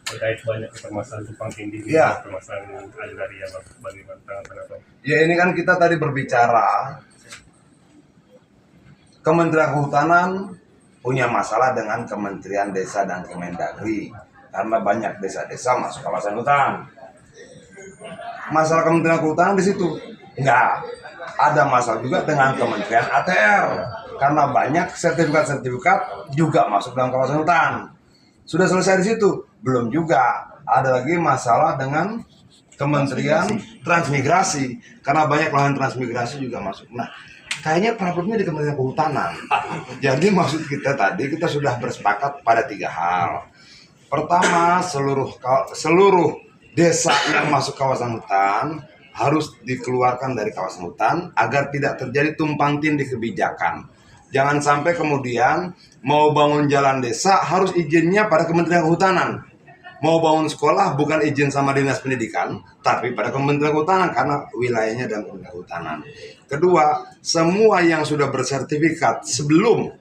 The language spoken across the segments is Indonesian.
terkait banyak permasalahan tumpang tindih, Ya. permasalahan agraria, bagaimana tanggapan Abang? Ya ini kan kita tadi berbicara Kementerian Kehutanan punya masalah dengan Kementerian Desa dan Kemendagri karena banyak desa-desa masuk kawasan hutan. Masalah Kementerian Kehutanan di situ enggak. Ada masalah juga dengan Kementerian ATR karena banyak sertifikat-sertifikat juga masuk dalam kawasan hutan. Sudah selesai di situ? Belum juga. Ada lagi masalah dengan Kementerian Transmigrasi karena banyak lahan transmigrasi juga masuk. Nah, kayaknya problemnya di Kementerian Kehutanan. Jadi maksud kita tadi kita sudah bersepakat pada 3 hal. Pertama, seluruh desa yang masuk kawasan hutan harus dikeluarkan dari kawasan hutan agar tidak terjadi tumpang tindih kebijakan. Jangan sampai kemudian mau bangun jalan desa harus izinnya pada Kementerian Kehutanan. Mau bangun sekolah bukan izin sama Dinas Pendidikan, tapi pada Kementerian Kehutanan karena wilayahnya dan Kementerian Kehutanan. Kedua, semua yang sudah bersertifikat sebelum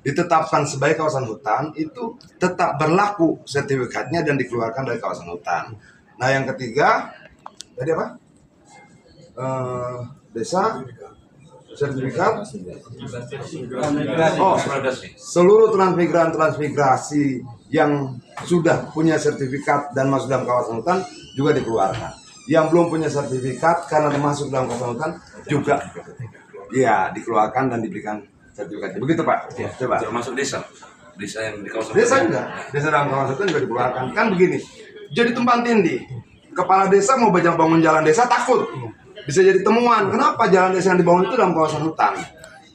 ditetapkan sebagai kawasan hutan itu tetap berlaku sertifikatnya dan dikeluarkan dari kawasan hutan. Nah, yang ketiga, tadi apa? Desa sertifikat. Oh, seluruh transmigrasi yang sudah punya sertifikat dan masuk dalam kawasan hutan juga dikeluarkan. Yang belum punya sertifikat karena masuk dalam kawasan hutan juga ya dikeluarkan dan diberikan sertifikatnya. Begitu Pak. Ya, Coba. termasuk desa yang di kawasan Desa enggak? Desa dalam kawasan hutan juga dikeluarkan. Kan begini. Jadi tumpang tindih. Kepala desa mau bangun jalan desa takut. Bisa jadi temuan. Kenapa jalan desa yang dibangun itu dalam kawasan hutan?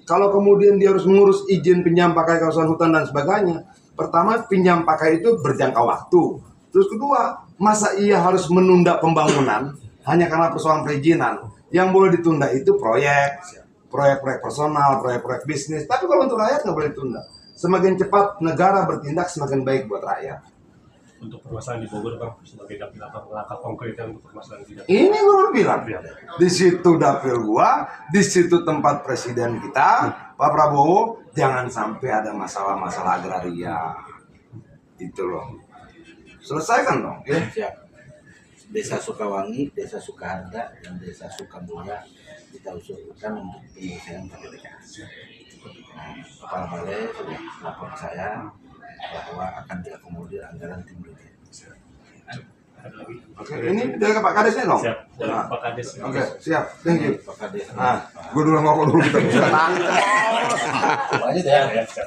Kalau kemudian dia harus mengurus izin pinjam pakai kawasan hutan dan sebagainya. Pertama, pinjam pakai itu berjangka waktu. Terus kedua, masa ia harus menunda pembangunan hanya karena persoalan perizinan? Yang boleh ditunda itu proyek-proyek personal, proyek-proyek bisnis. Tapi kalau untuk rakyat nggak boleh ditunda. Semakin cepat negara bertindak, semakin baik buat rakyat. Untuk permasalahan di Bogor, Bang, sebagai dapil apa langkah konkretnya untuk permasalahan tidak? Ini gue bilang, di situ dapil gua, di situ tempat presiden kita, Pak Prabowo, jangan sampai ada masalah-masalah agraria. Itu loh. Selesaikan dong. Ya? Siap. Desa Sukawangi, Desa Sukaharga, dan Desa Sukamulya kita usulkan untuk penyelesaian PDKS. Nah, Kepala Balai sudah lapor ke saya bahwa akan diakomodir anggaran tim budget. Oke, ini dari Pak Kadesnya dong? Siap, dari Pak Kades. Oke, siap. Thank you. Pak Kades. Nah, gue dulu ngokok dulu kita bisa tanya. Lanjut ya. Siap.